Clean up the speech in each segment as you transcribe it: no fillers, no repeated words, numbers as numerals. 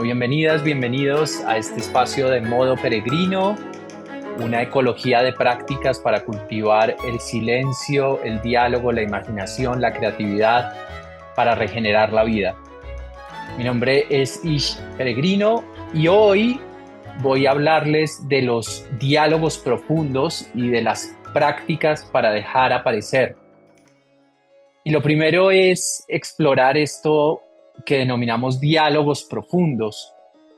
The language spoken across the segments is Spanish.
Bienvenidas, bienvenidos a este espacio de Modo Peregrino, una ecología de prácticas para cultivar el silencio, el diálogo, la imaginación, la creatividad, para regenerar la vida. Mi nombre es Ish Peregrino y hoy voy a hablarles de los diálogos profundos y de las prácticas para dejar aparecer. Y lo primero es explorar esto que denominamos diálogos profundos.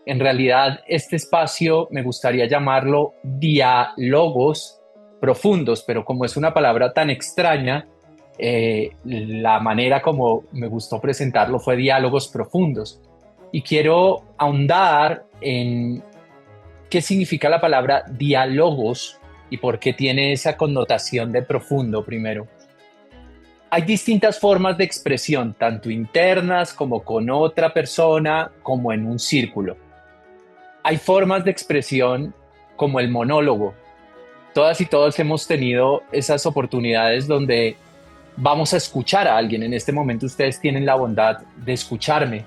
En realidad, este espacio me gustaría llamarlo diálogos profundos, pero como es una palabra tan extraña, la manera como me gustó presentarlo fue diálogos profundos. Y quiero ahondar en qué significa la palabra diálogos y por qué tiene esa connotación de profundo primero. Hay distintas formas de expresión, tanto internas como con otra persona, como en un círculo. Hay formas de expresión como el monólogo. Todas y todos hemos tenido esas oportunidades donde vamos a escuchar a alguien. En este momento ustedes tienen la bondad de escucharme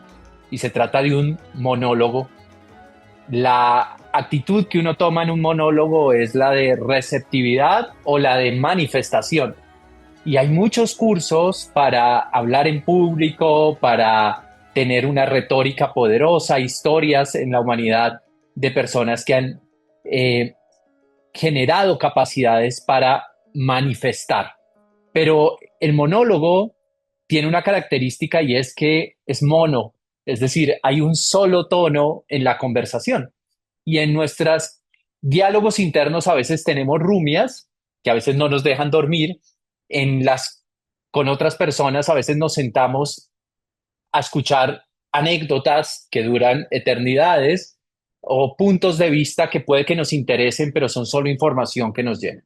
y se trata de un monólogo. La actitud que uno toma en un monólogo es la de receptividad o la de manifestación. Y hay muchos cursos para hablar en público, para tener una retórica poderosa, historias en la humanidad de personas que han eh, generado capacidades para manifestar. Pero el monólogo tiene una característica y es que es mono, es decir, hay un solo tono en la conversación. Y en nuestros diálogos internos a veces tenemos rumias que a veces no nos dejan dormir. Con otras personas a veces nos sentamos a escuchar anécdotas que duran eternidades o puntos de vista que puede que nos interesen, pero son solo información que nos llena.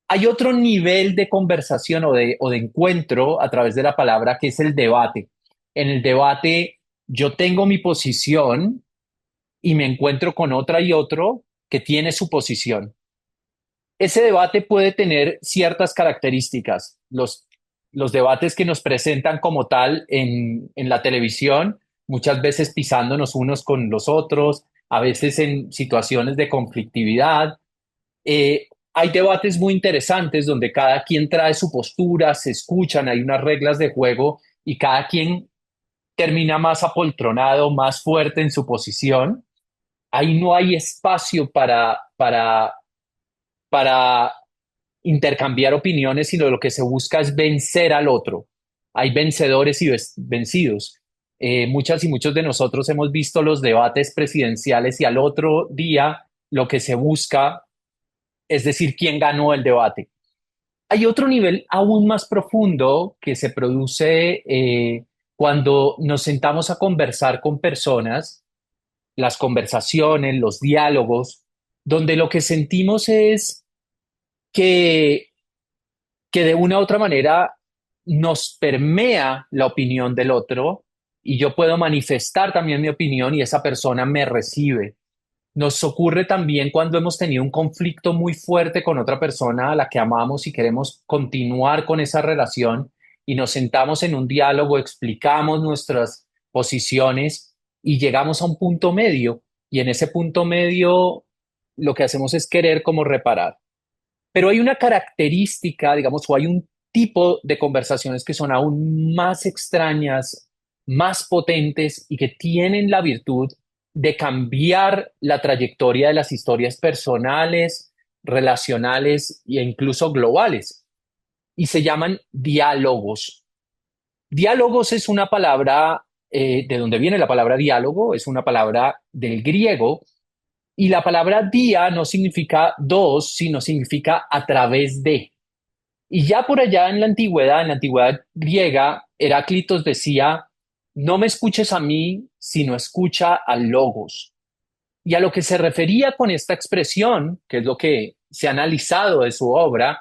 Hay otro nivel de conversación o de encuentro a través de la palabra que es el debate. En el debate yo tengo mi posición y me encuentro con otra y otro que tiene su posición. Ese debate puede tener ciertas características. Los debates que nos presentan como tal en la televisión, muchas veces pisándonos unos con los otros, a veces en situaciones de conflictividad. Hay debates muy interesantes donde cada quien trae su postura, se escuchan, hay unas reglas de juego y cada quien termina más apoltronado, más fuerte en su posición. Ahí no hay espacio para intercambiar opiniones, sino lo que se busca es vencer al otro. Hay vencedores y vencidos. Muchas y muchos de nosotros hemos visto los debates presidenciales y al otro día lo que se busca es decir quién ganó el debate. Hay otro nivel aún más profundo que se produce cuando nos sentamos a conversar con personas, las conversaciones, los diálogos, donde lo que sentimos es que de una u otra manera nos permea la opinión del otro y yo puedo manifestar también mi opinión y esa persona me recibe. Nos ocurre también cuando hemos tenido un conflicto muy fuerte con otra persona a la que amamos y queremos continuar con esa relación y nos sentamos en un diálogo, explicamos nuestras posiciones y llegamos a un punto medio y en ese punto medio lo que hacemos es querer como reparar. Pero hay una característica, digamos, o hay un tipo de conversaciones que son aún más extrañas, más potentes y que tienen la virtud de cambiar la trayectoria de las historias personales, relacionales e incluso globales. Y se llaman diálogos. Diálogos es una palabra, de donde viene la palabra diálogo, es una palabra del griego y la palabra día no significa dos, sino significa a través de. Y ya por allá en la antigüedad griega, Heráclitos decía, no me escuches a mí, sino escucha al logos. Y a lo que se refería con esta expresión, que es lo que se ha analizado de su obra,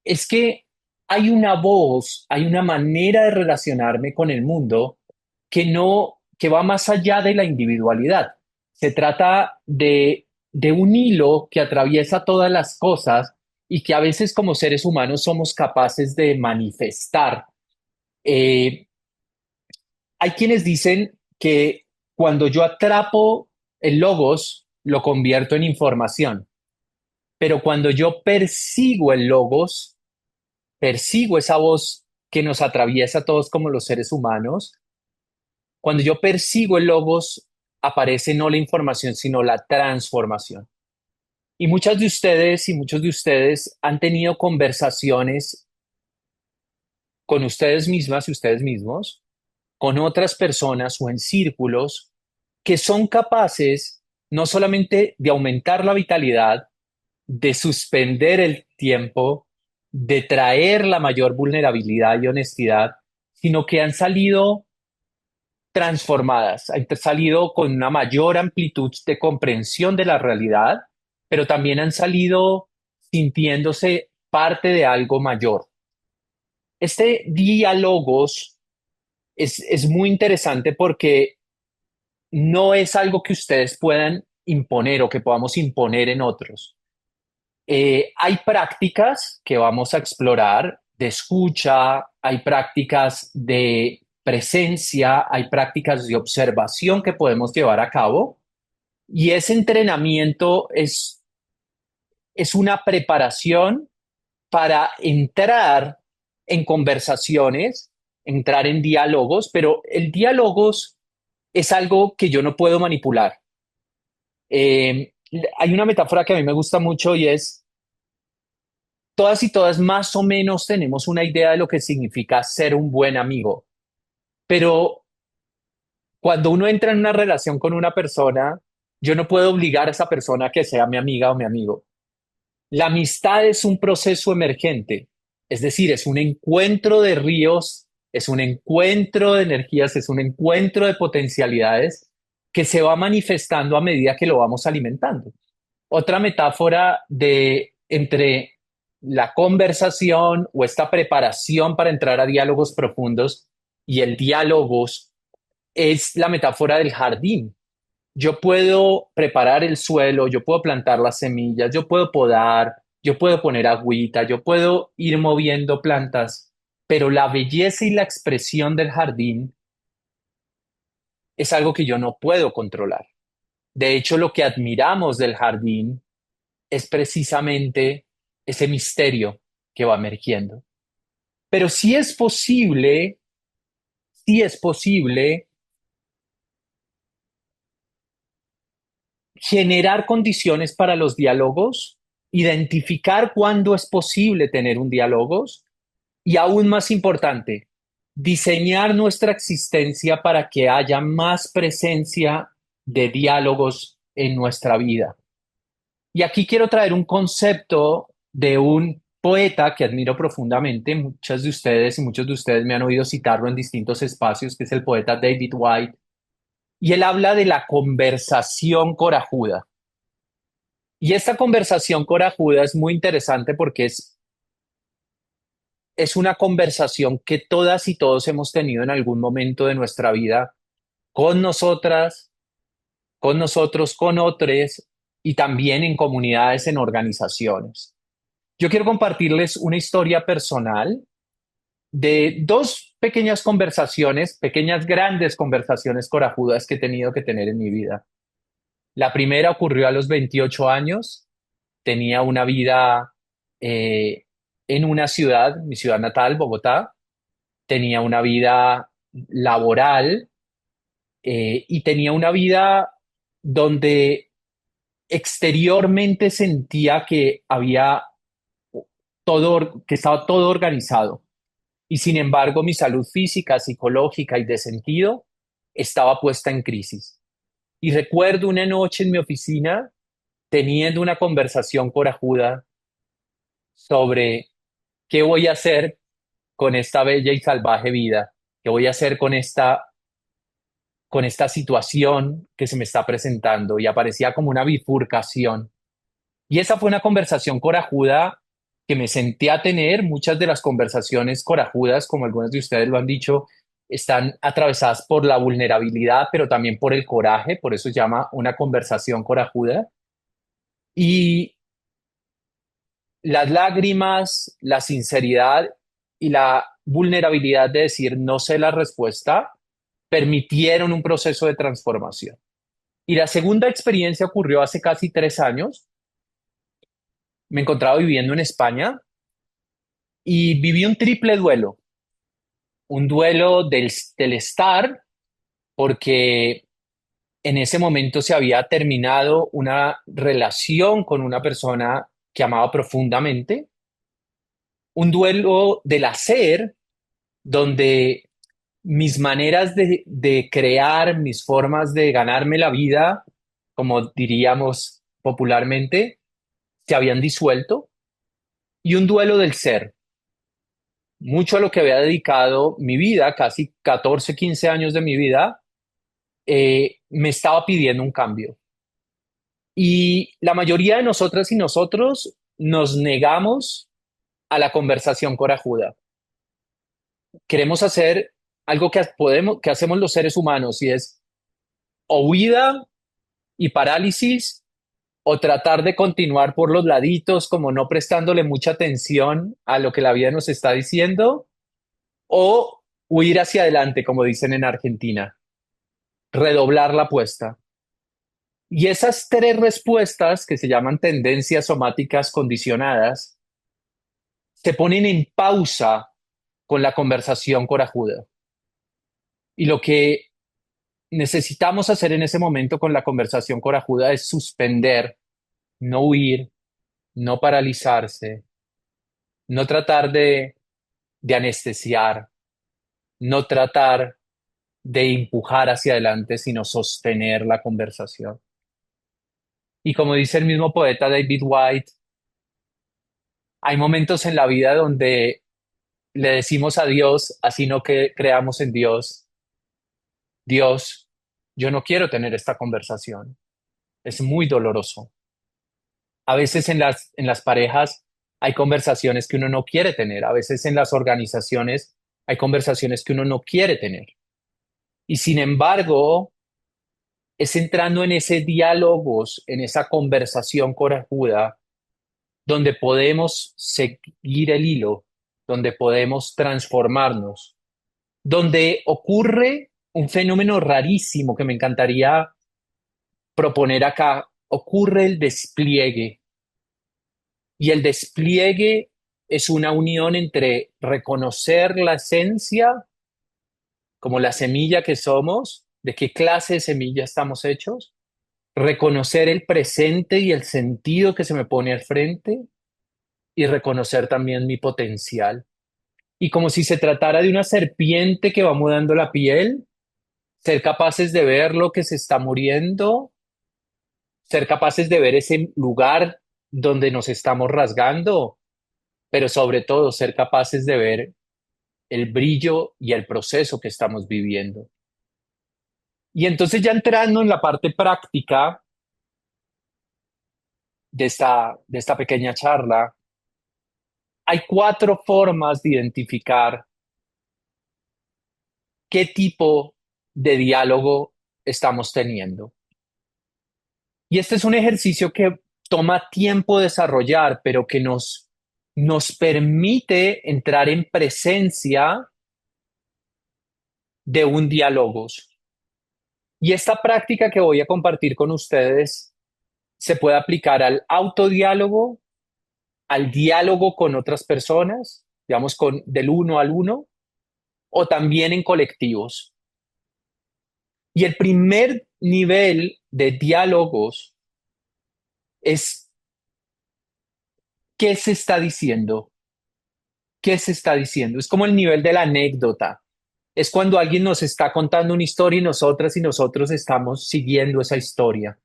es que hay una voz, hay una manera de relacionarme con el mundo que va más allá de la individualidad. Se trata de un hilo que atraviesa todas las cosas y que a veces como seres humanos somos capaces de manifestar. Eh, Hay quienes dicen que cuando yo atrapo el logos, lo convierto en información. Pero cuando yo persigo el logos, persigo esa voz que nos atraviesa a todos como los seres humanos, cuando yo persigo el logos, aparece no la información, sino la transformación. Y muchas de ustedes y muchos de ustedes han tenido conversaciones con ustedes mismas y ustedes mismos, con otras personas o en círculos que son capaces no solamente de aumentar la vitalidad, de suspender el tiempo, de traer la mayor vulnerabilidad y honestidad, sino que han salido transformadas, han salido con una mayor amplitud de comprensión de la realidad, pero también han salido sintiéndose parte de algo mayor. Este diálogos es muy interesante porque no es algo que ustedes puedan imponer o que podamos imponer en otros. Hay prácticas que vamos a explorar de escucha, hay prácticas de presencia, hay prácticas de observación que podemos llevar a cabo y ese entrenamiento es una preparación para entrar en conversaciones, entrar en diálogos, pero el diálogos es algo que yo no puedo manipular. Hay una metáfora que a mí me gusta mucho y es, todas y todas más o menos tenemos una idea de lo que significa ser un buen amigo, pero cuando uno entra en una relación con una persona, yo no puedo obligar a esa persona a que sea mi amiga o mi amigo. La amistad es un proceso emergente, es decir, es un encuentro de ríos, es un encuentro de energías, es un encuentro de potencialidades que se va manifestando a medida que lo vamos alimentando. Otra metáfora de entre la conversación o esta preparación para entrar a diálogos profundos y el diálogos es la metáfora del jardín. Yo puedo preparar el suelo, yo puedo plantar las semillas, yo puedo podar, yo puedo poner agüita, yo puedo ir moviendo plantas, pero la belleza y la expresión del jardín es algo que yo no puedo controlar. De hecho, lo que admiramos del jardín es precisamente ese misterio que va emergiendo. Pero sí es posible generar condiciones para los diálogos, identificar cuándo es posible tener un diálogo y aún más importante, diseñar nuestra existencia para que haya más presencia de diálogos en nuestra vida. Y aquí quiero traer un concepto de un poeta que admiro profundamente. Muchas de ustedes y muchos de ustedes me han oído citarlo en distintos espacios, que es el poeta David White. Y él habla de la conversación corajuda. Y esta conversación corajuda es muy interesante porque es una conversación que todas y todos hemos tenido en algún momento de nuestra vida con nosotras, con nosotros, con otros y también en comunidades, en organizaciones. Yo quiero compartirles una historia personal de dos pequeñas conversaciones, pequeñas grandes conversaciones corajudas que he tenido que tener en mi vida. La primera ocurrió a los 28 años. Tenía una vida eh, en una ciudad, mi ciudad natal, Bogotá. Tenía una vida laboral y tenía una vida donde exteriormente sentía que había que estaba todo organizado. Y sin embargo, mi salud física, psicológica y de sentido estaba puesta en crisis. Y recuerdo una noche en mi oficina teniendo una conversación corajuda sobre qué voy a hacer con esta bella y salvaje vida, qué voy a hacer con esta situación que se me está presentando. Y aparecía como una bifurcación. Y esa fue una conversación corajuda que me senté a tener. Muchas de las conversaciones corajudas, como algunos de ustedes lo han dicho, están atravesadas por la vulnerabilidad, pero también por el coraje, por eso se llama una conversación corajuda. Y las lágrimas, la sinceridad y la vulnerabilidad de decir no sé la respuesta, permitieron un proceso de transformación. Y la segunda experiencia ocurrió hace casi 3 años. Me encontraba viviendo en España y viví un triple duelo. Un duelo del estar, porque en ese momento se había terminado una relación con una persona que amaba profundamente. Un duelo del hacer, donde mis maneras de crear, mis formas de ganarme la vida, como diríamos popularmente, se habían disuelto. Y un duelo del ser. Mucho a lo que había dedicado mi vida, casi 14 15 años de mi vida, me estaba pidiendo un cambio. Y la mayoría de nosotras y nosotros nos negamos a la conversación corajuda. Queremos hacer algo que hacemos los seres humanos, y es o huida y parálisis, o tratar de continuar por los laditos, como no prestándole mucha atención a lo que la vida nos está diciendo, o huir hacia adelante, como dicen en Argentina, redoblar la apuesta. Y esas tres respuestas, que se llaman tendencias somáticas condicionadas, se ponen en pausa con la conversación corajuda. Y lo que necesitamos hacer en ese momento con la conversación corajuda es suspender, no huir, no paralizarse, no tratar de anestesiar, no tratar de empujar hacia adelante, sino sostener la conversación. Y como dice el mismo poeta David White, hay momentos en la vida donde le decimos a Dios, así no que creamos en Dios, Dios, yo no quiero tener esta conversación. Es muy doloroso. A veces en las parejas hay conversaciones que uno no quiere tener. A veces en las organizaciones hay conversaciones que uno no quiere tener. Y sin embargo, es entrando en ese diálogo, en esa conversación corajuda, donde podemos seguir el hilo, donde podemos transformarnos, donde ocurre un fenómeno rarísimo que me encantaría proponer acá. Ocurre el despliegue, y el despliegue es una unión entre reconocer la esencia como la semilla que somos, de qué clase de semilla estamos hechos, reconocer el presente y el sentido que se me pone al frente, y reconocer también mi potencial. Y como si se tratara de una serpiente que va mudando la piel, ser capaces de ver lo que se está muriendo, ser capaces de ver ese lugar donde nos estamos rasgando, pero sobre todo ser capaces de ver el brillo y el proceso que estamos viviendo. Y entonces, ya entrando en la parte práctica de esta pequeña charla, hay 4 formas de identificar qué tipo de diálogo estamos teniendo. Y este es un ejercicio que toma tiempo desarrollar, pero que nos permite entrar en presencia de un diálogo. Y esta práctica que voy a compartir con ustedes se puede aplicar al autodiálogo, al diálogo con otras personas, digamos, del uno al uno, o también en colectivos. Y el primer nivel de diálogos es: ¿qué se está diciendo? ¿Qué se está diciendo? Es como el nivel de la anécdota. Es cuando alguien nos está contando una historia y nosotras y nosotros estamos siguiendo esa historia.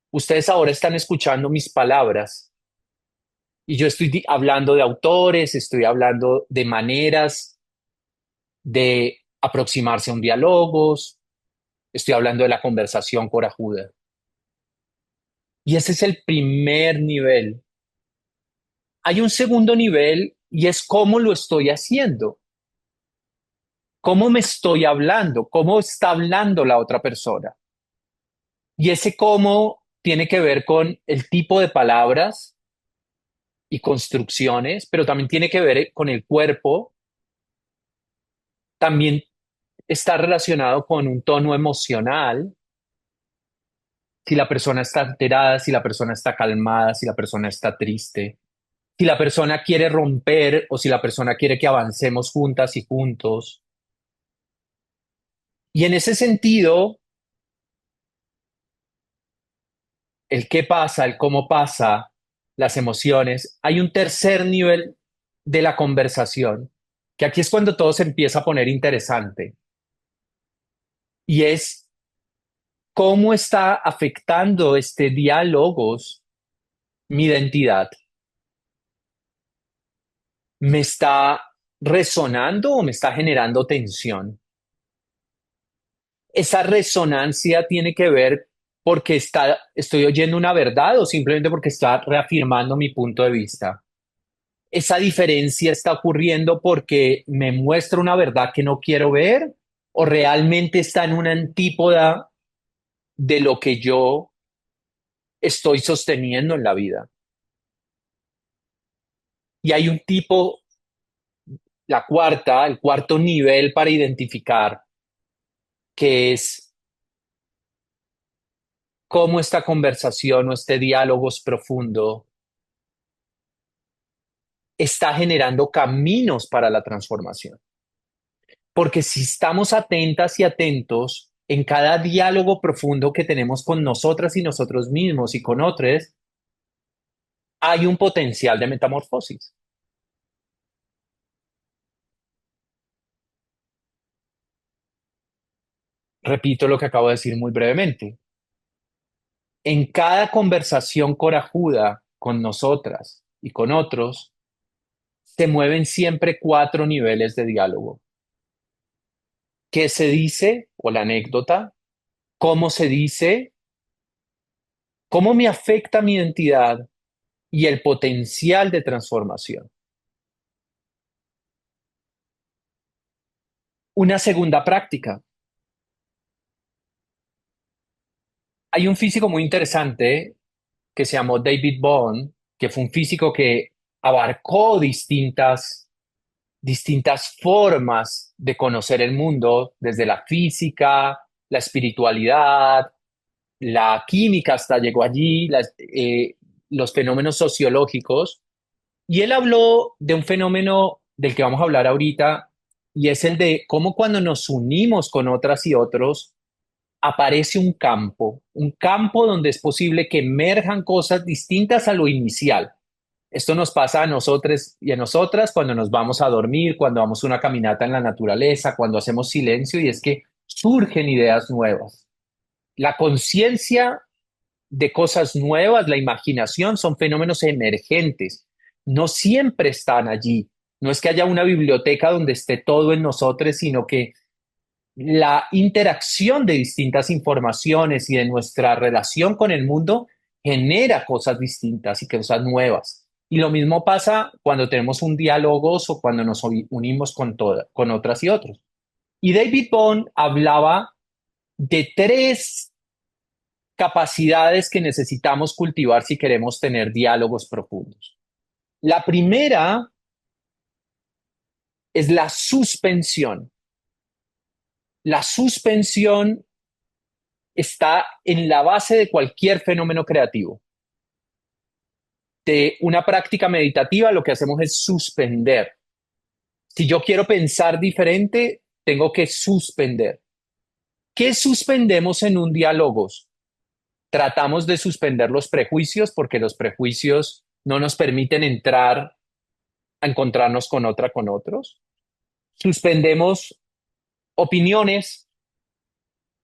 Ustedes ahora están escuchando mis palabras y yo estoy hablando de autores, estoy hablando de maneras de aproximarse a un diálogo, estoy hablando de la conversación corajuda. Y ese es el primer nivel. Hay un segundo nivel, y es cómo lo estoy haciendo, cómo me estoy hablando, cómo está hablando la otra persona. Y ese cómo tiene que ver con el tipo de palabras y construcciones, pero también tiene que ver con el cuerpo, también está relacionado con un tono emocional, si la persona está alterada, si la persona está calmada, si la persona está triste, si la persona quiere romper o si la persona quiere que avancemos juntas y juntos. Y en ese sentido, el qué pasa, el cómo pasa, las emociones, hay un tercer nivel de la conversación, que aquí es cuando todo se empieza a poner interesante, y es cómo está afectando este diálogos mi identidad. ¿Me está resonando o me está generando tensión? Esa resonancia tiene que ver porque estoy oyendo una verdad o simplemente porque está reafirmando mi punto de vista. Esa diferencia está ocurriendo porque me muestra una verdad que no quiero ver o realmente está en una antípoda de lo que yo estoy sosteniendo en la vida. Y hay un tipo, el cuarto nivel para identificar que es cómo esta conversación o este diálogo es profundo está generando caminos para la transformación. Porque si estamos atentas y atentos en cada diálogo profundo que tenemos con nosotras y nosotros mismos y con otros, hay un potencial de metamorfosis. Repito lo que acabo de decir muy brevemente. En cada conversación corajuda con nosotras y con otros, se mueven siempre cuatro niveles de diálogo. ¿Qué se dice o la anécdota? ¿Cómo se dice? ¿Cómo me afecta mi identidad? Y el potencial de transformación. Una segunda práctica. Hay un físico muy interesante que se llamó David Bohm, que fue un físico que abarcó distintas formas de conocer el mundo, desde la física, la espiritualidad, la química hasta llegó allí, los fenómenos sociológicos. Y él habló de un fenómeno del que vamos a hablar ahorita, y es el de cómo cuando nos unimos con otras y otros, aparece un campo donde es posible que emerjan cosas distintas a lo inicial. Esto nos pasa a nosotros y a nosotras cuando nos vamos a dormir, cuando vamos a una caminata en la naturaleza, cuando hacemos silencio, y es que surgen ideas nuevas. La conciencia de cosas nuevas, la imaginación, son fenómenos emergentes. No siempre están allí. No es que haya una biblioteca donde esté todo en nosotros, sino que la interacción de distintas informaciones y de nuestra relación con el mundo genera cosas distintas y cosas nuevas. Y lo mismo pasa cuando tenemos un diálogo o cuando nos unimos con otras y otros. Y David Bond hablaba de tres capacidades que necesitamos cultivar si queremos tener diálogos profundos. La primera es la suspensión. La suspensión está en la base de cualquier fenómeno creativo. De una práctica meditativa, lo que hacemos es suspender. Si yo quiero pensar diferente, tengo que suspender. ¿Qué suspendemos en un diálogo? Tratamos de suspender los prejuicios porque los prejuicios no nos permiten entrar a encontrarnos con otros. Suspendemos opiniones.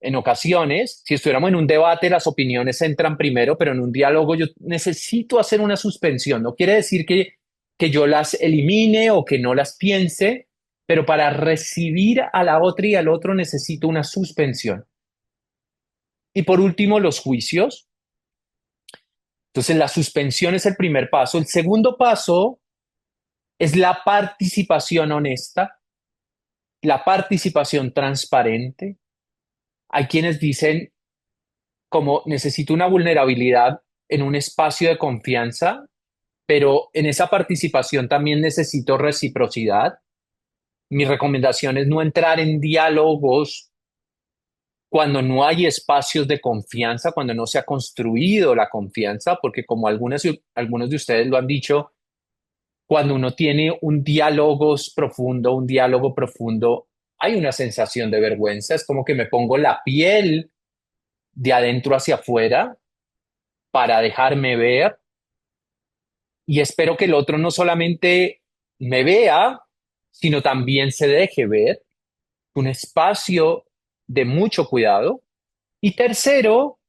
En ocasiones, si estuviéramos en un debate, las opiniones entran primero, pero en un diálogo yo necesito hacer una suspensión. No quiere decir que yo las elimine o que no las piense, pero para recibir a la otra y al otro necesito una suspensión. Y por último, los juicios. Entonces, la suspensión es el primer paso. El segundo paso es la participación honesta, la participación transparente. Hay quienes dicen, como necesito una vulnerabilidad en un espacio de confianza, pero en esa participación también necesito reciprocidad. Mi recomendación es no entrar en diálogos cuando no hay espacios de confianza, cuando no se ha construido la confianza, porque como algunos de ustedes lo han dicho, cuando uno tiene un diálogo profundo, hay una sensación de vergüenza, es como que me pongo la piel de adentro hacia afuera para dejarme ver y espero que el otro no solamente me vea, sino también se deje ver, un espacio de mucho cuidado. Y tercero,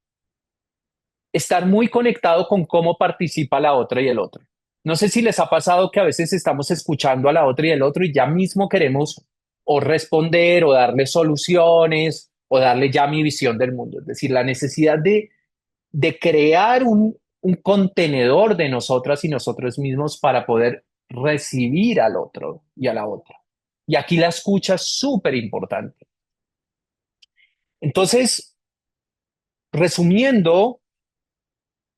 estar muy conectado con cómo participa la otra y el otro. No sé si les ha pasado que a veces estamos escuchando a la otra y el otro y ya mismo queremos o responder o darle soluciones o darle ya mi visión del mundo. Es decir, la necesidad de crear un contenedor de nosotras y nosotros mismos para poder recibir al otro y a la otra. Y aquí la escucha es súper importante. Entonces, resumiendo,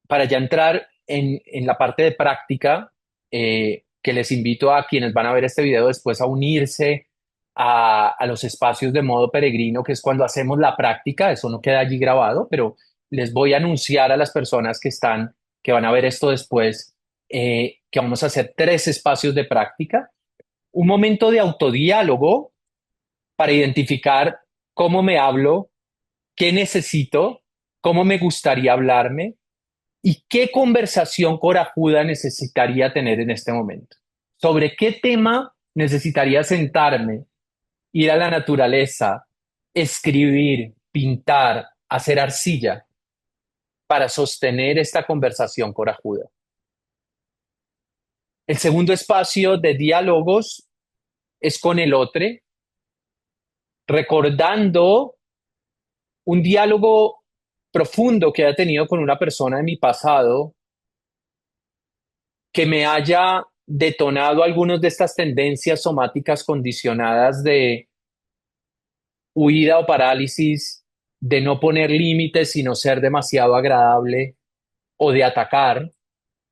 para ya entrar en la parte de práctica, que les invito a quienes van a ver este video después a unirse a los espacios de modo peregrino, que es cuando hacemos la práctica, eso no queda allí grabado, pero les voy a anunciar a las personas que van a ver esto después, que vamos a hacer 3 espacios de práctica, un momento de autodiálogo para identificar cómo me hablo, qué necesito, cómo me gustaría hablarme, ¿y qué conversación corajuda necesitaría tener en este momento? ¿Sobre qué tema necesitaría sentarme, ir a la naturaleza, escribir, pintar, hacer arcilla para sostener esta conversación corajuda? El segundo espacio de diálogos es con el otro, recordando un diálogo profundo que haya tenido con una persona de mi pasado que me haya detonado algunas de estas tendencias somáticas condicionadas de huida o parálisis, de no poner límites, sino ser demasiado agradable o de atacar,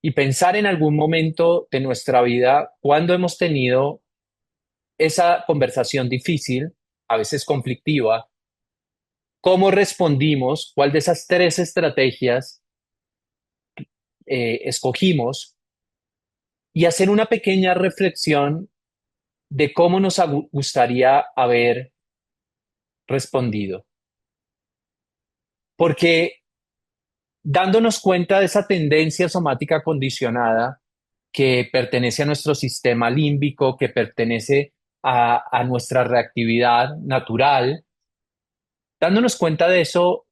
y pensar en algún momento de nuestra vida cuando hemos tenido esa conversación difícil, a veces conflictiva, cómo respondimos, cuál de esas 3 estrategias escogimos y hacer una pequeña reflexión de cómo nos gustaría haber respondido. Porque dándonos cuenta de esa tendencia somática condicionada que pertenece a nuestro sistema límbico, que pertenece a nuestra reactividad natural, dándonos cuenta de eso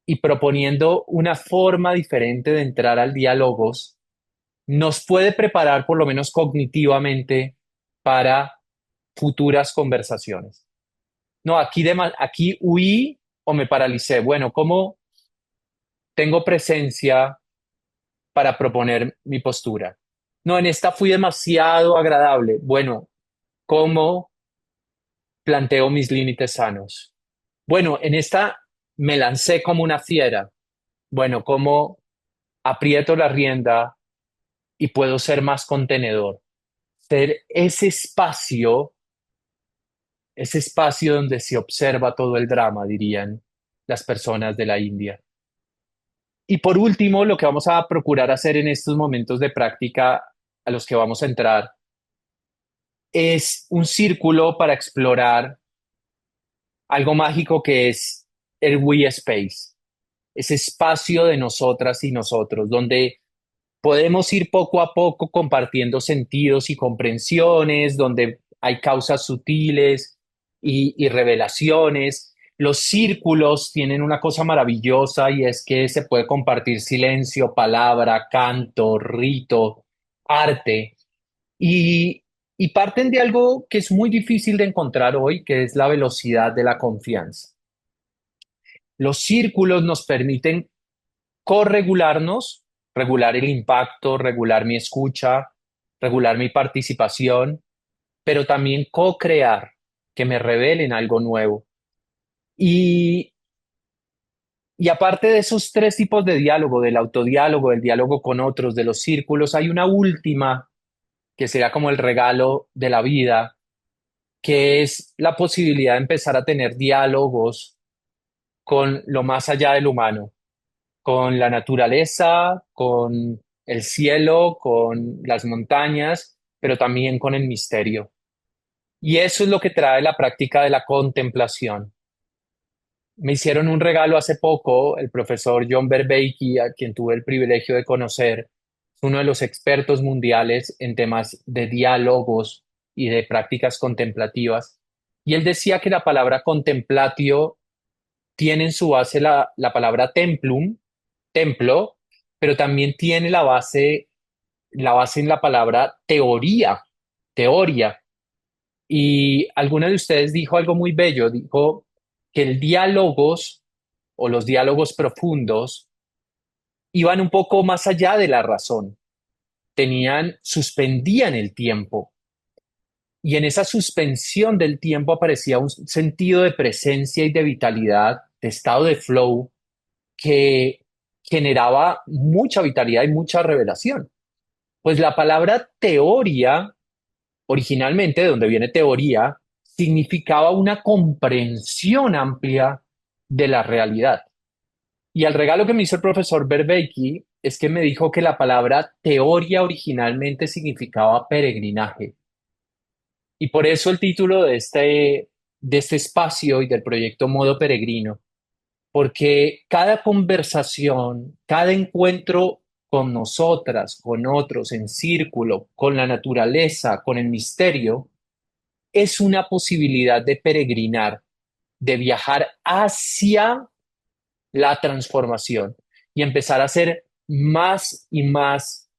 y proponiendo una forma diferente de entrar al diálogos, nos puede preparar, por lo menos cognitivamente, para futuras conversaciones. No, aquí huí o me paralicé. Bueno, ¿cómo tengo presencia para proponer mi postura? No, en esta fui demasiado agradable. Bueno, ¿cómo planteo mis límites sanos? Bueno, en esta me lancé como una fiera. Bueno, ¿cómo aprieto la rienda y puedo ser más contenedor? Ser ese espacio donde se observa todo el drama, dirían las personas de la India. Y por último, lo que vamos a procurar hacer en estos momentos de práctica a los que vamos a entrar es un círculo para explorar algo mágico que es el We Space, ese espacio de nosotras y nosotros, donde podemos ir poco a poco compartiendo sentidos y comprensiones, donde hay causas sutiles y revelaciones. Los círculos tienen una cosa maravillosa y es que se puede compartir silencio, palabra, canto, rito, arte y, y parten de algo que es muy difícil de encontrar hoy, que es la velocidad de la confianza. Los círculos nos permiten corregularnos, regular el impacto, regular mi escucha, regular mi participación, pero también co-crear, que me revelen algo nuevo. Y, y aparte de esos 3 tipos de diálogo, del autodiálogo, del diálogo con otros, de los círculos, hay una última que será como el regalo de la vida, que es la posibilidad de empezar a tener diálogos con lo más allá del humano, con la naturaleza, con el cielo, con las montañas, pero también con el misterio. Y eso es lo que trae la práctica de la contemplación. Me hicieron un regalo hace poco el profesor John Vervaeke, a quien tuve el privilegio de conocer, es uno de los expertos mundiales en temas de diálogos y de prácticas contemplativas. Y él decía que la palabra contemplatio tiene en su base la palabra templum, templo, pero también tiene la base en la palabra teoría, teoría. Y alguna de ustedes dijo algo muy bello, dijo que el diálogos o los diálogos profundos iban un poco más allá de la razón, suspendían el tiempo. Y en esa suspensión del tiempo aparecía un sentido de presencia y de vitalidad, de estado de flow, que generaba mucha vitalidad y mucha revelación. Pues la palabra teoría, originalmente de donde viene teoría, significaba una comprensión amplia de la realidad. Y el regalo que me hizo el profesor Verbeiki es que me dijo que la palabra teoría originalmente significaba peregrinaje. Y por eso el título de este espacio y del proyecto Modo Peregrino, porque cada conversación, cada encuentro con nosotras, con otros, en círculo, con la naturaleza, con el misterio, es una posibilidad de peregrinar, de viajar hacia la transformación y empezar a ser más y más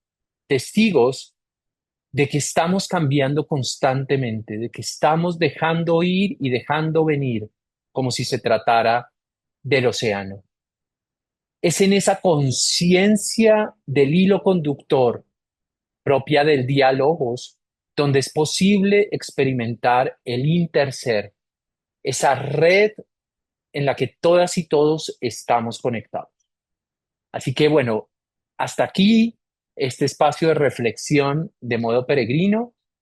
testigos de que estamos cambiando constantemente, de que estamos dejando ir y dejando venir como si se tratara del océano. Es en esa conciencia del hilo conductor propia del diálogos donde es posible experimentar el interser, esa red en la que todas y todos estamos conectados. Así que bueno, hasta aquí este espacio de reflexión de modo peregrino.